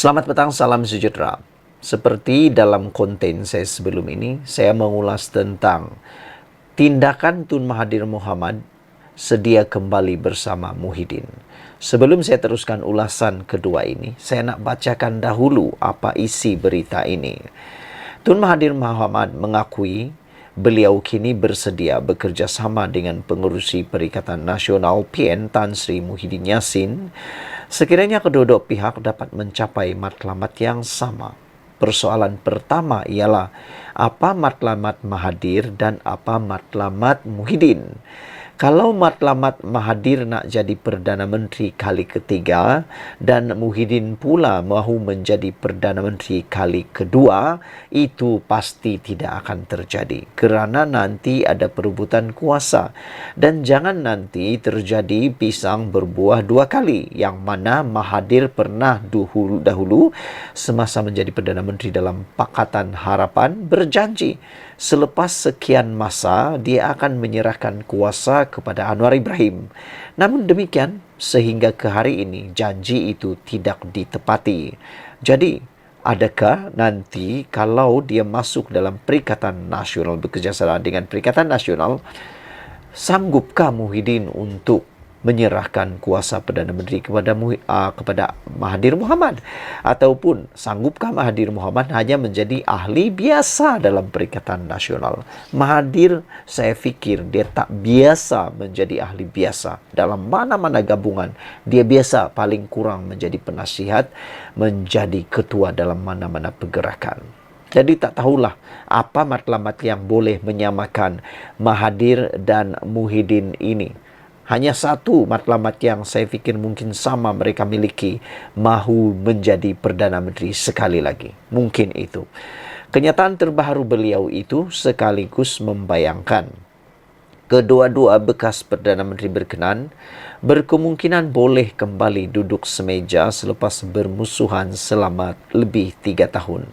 Selamat petang, salam sejahtera. Seperti dalam konten saya sebelum ini, saya mengulas tentang tindakan Tun Mahathir Mohamad sedia kembali bersama Muhyiddin. Sebelum saya teruskan ulasan kedua ini, saya nak bacakan dahulu apa isi berita ini. Tun Mahathir Mohamad mengakui beliau kini bersedia bekerjasama dengan pengerusi Perikatan Nasional PN Tan Sri Muhyiddin Yassin sekiranya kedua-dua pihak dapat mencapai matlamat yang sama. Persoalan pertama ialah apa matlamat Mahathir dan apa matlamat Muhyiddin. Kalau matlamat Mahathir nak jadi Perdana Menteri kali ketiga dan Muhyiddin pula mahu menjadi Perdana Menteri kali kedua, itu pasti tidak akan terjadi kerana nanti ada perebutan kuasa. Dan jangan nanti terjadi pisang berbuah dua kali, yang mana Mahathir pernah dahulu semasa menjadi Perdana Menteri dalam Pakatan Harapan berjanji selepas sekian masa dia akan menyerahkan kuasa kepada Anwar Ibrahim. Namun demikian, sehingga ke hari ini janji itu tidak ditepati. Jadi, adakah nanti kalau dia masuk dalam Perikatan Nasional, bekerjasama dengan Perikatan Nasional, sanggupkah Muhyiddin untuk menyerahkan kuasa Perdana Menteri kepada Mahathir Mohamad? Ataupun sanggupkah Mahathir Mohamad hanya menjadi ahli biasa dalam Perikatan Nasional? Mahathir, saya fikir dia tak biasa menjadi ahli biasa. Dalam mana-mana gabungan, dia biasa paling kurang menjadi penasihat, menjadi ketua dalam mana-mana pergerakan. Jadi tak tahulah apa matlamat yang boleh menyamakan Mahathir dan Muhyiddin ini. Hanya satu matlamat yang saya fikir mungkin sama mereka miliki, mahu menjadi Perdana Menteri sekali lagi. Mungkin itu. Kenyataan terbaru beliau itu sekaligus membayangkan kedua-dua bekas Perdana Menteri berkenan berkemungkinan boleh kembali duduk semeja selepas bermusuhan selama lebih 3 tahun.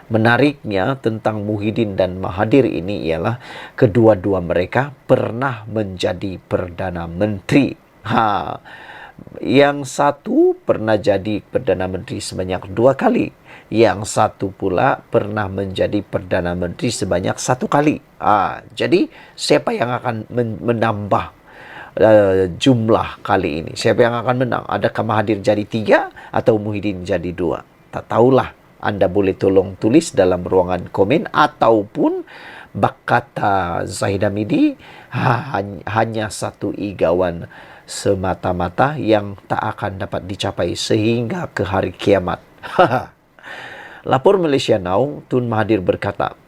Menariknya tentang Muhyiddin dan Mahathir ini ialah kedua-dua mereka pernah menjadi Perdana Menteri. Yang satu pernah jadi Perdana Menteri sebanyak 2 kali. Yang satu pula pernah menjadi Perdana Menteri sebanyak 1 kali. Jadi siapa yang akan menambah jumlah kali ini? Siapa yang akan menang? Adakah Mahathir jadi 3 atau Muhyiddin jadi 2? Tak tahulah. Anda boleh tolong tulis dalam ruangan komen ataupun kata Zahid Hamidi hanya satu igawan semata-mata yang tak akan dapat dicapai sehingga ke hari kiamat. Lapor Malaysia Now, Tun Mahathir berkata,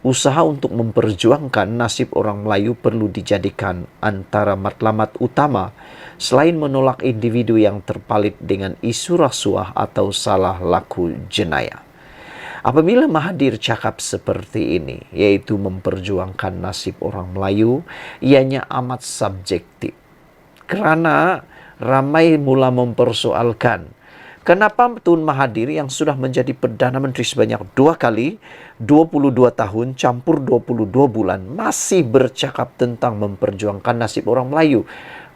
usaha untuk memperjuangkan nasib orang Melayu perlu dijadikan antara matlamat utama selain menolak individu yang terpalit dengan isu rasuah atau salah laku jenayah. Apabila Mahathir cakap seperti ini, yaitu memperjuangkan nasib orang Melayu, ianya amat subjektif. Kerana ramai mula mempersoalkan, kenapa Tun Mahathir yang sudah menjadi Perdana Menteri sebanyak 2 kali, 22 tahun campur 22 bulan, masih bercakap tentang memperjuangkan nasib orang Melayu?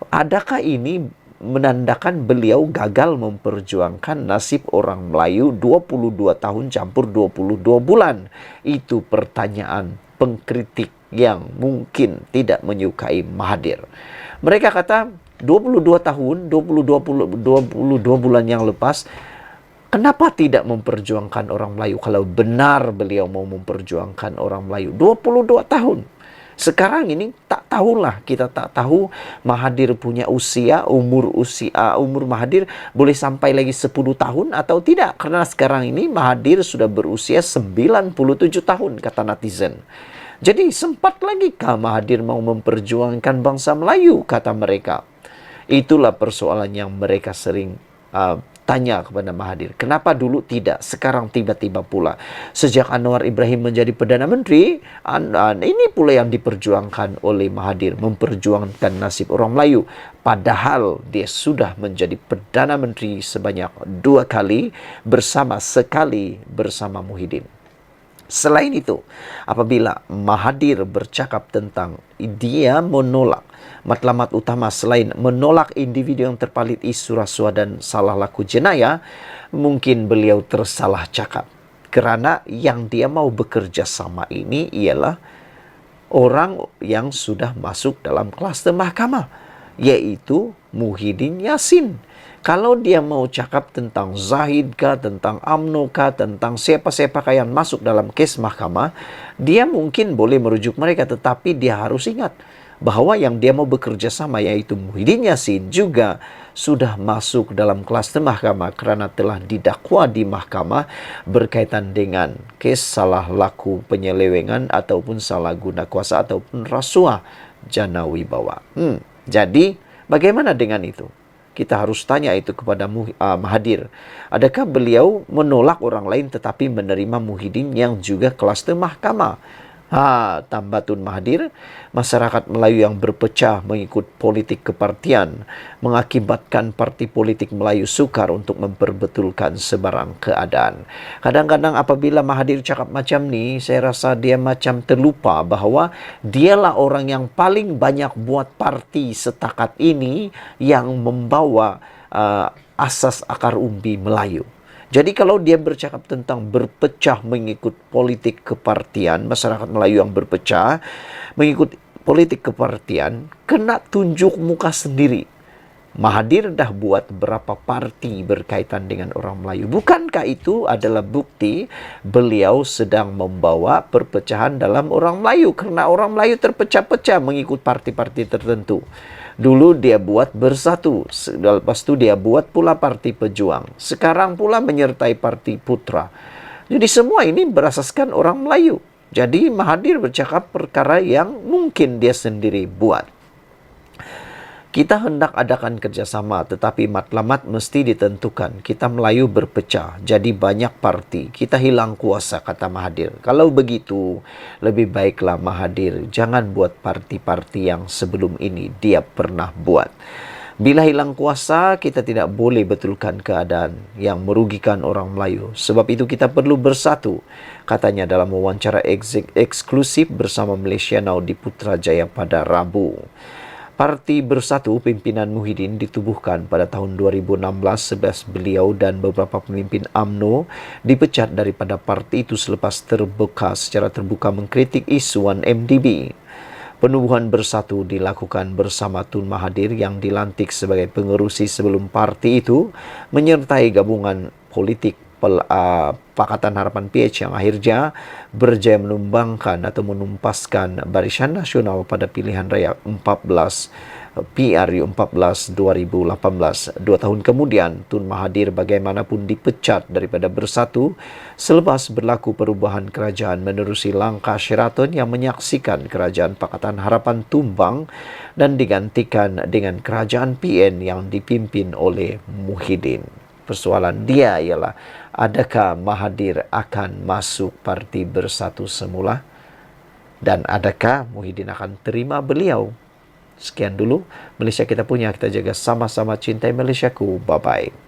Adakah ini menandakan beliau gagal memperjuangkan nasib orang Melayu 22 tahun campur 22 bulan? Itu pertanyaan pengkritik yang mungkin tidak menyukai Mahathir. Mereka kata 22 tahun, 22 bulan yang lepas, kenapa tidak memperjuangkan orang Melayu kalau benar beliau mau memperjuangkan orang Melayu 22 tahun? Sekarang ini tak tahulah, kita tak tahu Mahathir punya umur Mahathir boleh sampai lagi 10 tahun atau tidak. Karena sekarang ini Mahathir sudah berusia 97 tahun, kata netizen. Jadi sempat lagi kah Mahathir mau memperjuangkan bangsa Melayu, kata mereka. Itulah persoalan yang mereka sering tanya kepada Mahathir. Kenapa dulu tidak, sekarang tiba-tiba pula? Sejak Anwar Ibrahim menjadi Perdana Menteri, ini pula yang diperjuangkan oleh Mahathir, memperjuangkan nasib orang Melayu. Padahal dia sudah menjadi Perdana Menteri sebanyak 2 kali, sekali bersama Muhyiddin. Selain itu, apabila Mahathir bercakap tentang dia menolak, matlamat utama selain menolak individu yang terpalit isu rasuah dan salah laku jenayah, mungkin beliau tersalah cakap. Kerana yang dia mau bekerja sama ini ialah orang yang sudah masuk dalam kluster mahkamah, yaitu Muhyiddin Yassin. Kalau dia mau cakap tentang Zahid kah, tentang UMNO kah, tentang siapa-siapa yang masuk dalam kes mahkamah, dia mungkin boleh merujuk mereka, tetapi dia harus ingat bahawa yang dia mau bekerja sama yaitu Muhyiddin Yassin juga sudah masuk dalam kluster mahkamah kerana telah didakwa di mahkamah berkaitan dengan kes salah laku penyelewengan ataupun salah guna kuasa ataupun rasuah jana wibawa. Jadi bagaimana dengan itu? Kita harus tanya itu kepada Mahathir. Adakah beliau menolak orang lain tetapi menerima Muhyiddin yang juga kluster mahkamah? Tambah Tun Mahathir, masyarakat Melayu yang berpecah mengikut politik kepartian mengakibatkan parti politik Melayu sukar untuk memperbetulkan sebarang keadaan. Kadang-kadang apabila Mahathir cakap macam ni, saya rasa dia macam terlupa bahawa dialah orang yang paling banyak buat parti setakat ini yang membawa asas akar umbi Melayu. Jadi kalau dia bercakap tentang berpecah mengikut politik kepartian, masyarakat Melayu yang berpecah mengikut politik kepartian, kena tunjuk muka sendiri. Mahathir dah buat berapa parti berkaitan dengan orang Melayu. Bukankah itu adalah bukti beliau sedang membawa perpecahan dalam orang Melayu? Kerana orang Melayu terpecah-pecah mengikut parti-parti tertentu. Dulu dia buat Bersatu, lepas tu dia buat pula Parti Pejuang. Sekarang pula menyertai Parti Putra. Jadi semua ini berasaskan orang Melayu. Jadi Mahathir bercakap perkara yang mungkin dia sendiri buat. Kita hendak adakan kerjasama, tetapi matlamat mesti ditentukan. Kita Melayu berpecah, jadi banyak parti. Kita hilang kuasa, kata Mahathir. Kalau begitu, lebih baiklah Mahathir jangan buat parti-parti yang sebelum ini dia pernah buat. Bila hilang kuasa, kita tidak boleh betulkan keadaan yang merugikan orang Melayu. Sebab itu kita perlu bersatu, katanya dalam wawancara eksklusif bersama Malaysia Now di Putrajaya pada Rabu. Parti Bersatu pimpinan Muhyiddin ditubuhkan pada tahun 2016 sebab beliau dan beberapa pemimpin UMNO dipecat daripada parti itu selepas secara terbuka mengkritik isu 1MDB. Penubuhan Bersatu dilakukan bersama Tun Mahathir yang dilantik sebagai pengerusi sebelum parti itu menyertai gabungan politik Pakatan Harapan PH yang akhirnya berjaya menumbangkan atau menumpaskan Barisan Nasional pada pilihan raya 14 PRU 14 2018. 2 tahun kemudian, Tun Mahathir bagaimanapun dipecat daripada Bersatu selepas berlaku perubahan kerajaan menerusi langkah Sheraton yang menyaksikan kerajaan Pakatan Harapan tumbang dan digantikan dengan kerajaan PN yang dipimpin oleh Muhyiddin. Persoalan dia ialah, adakah Mahathir akan masuk Parti Bersatu semula? Dan adakah Muhyiddin akan terima beliau? Sekian dulu Malaysia Kita Punya. Kita jaga sama-sama cintai Malaysiaku. Bye-bye.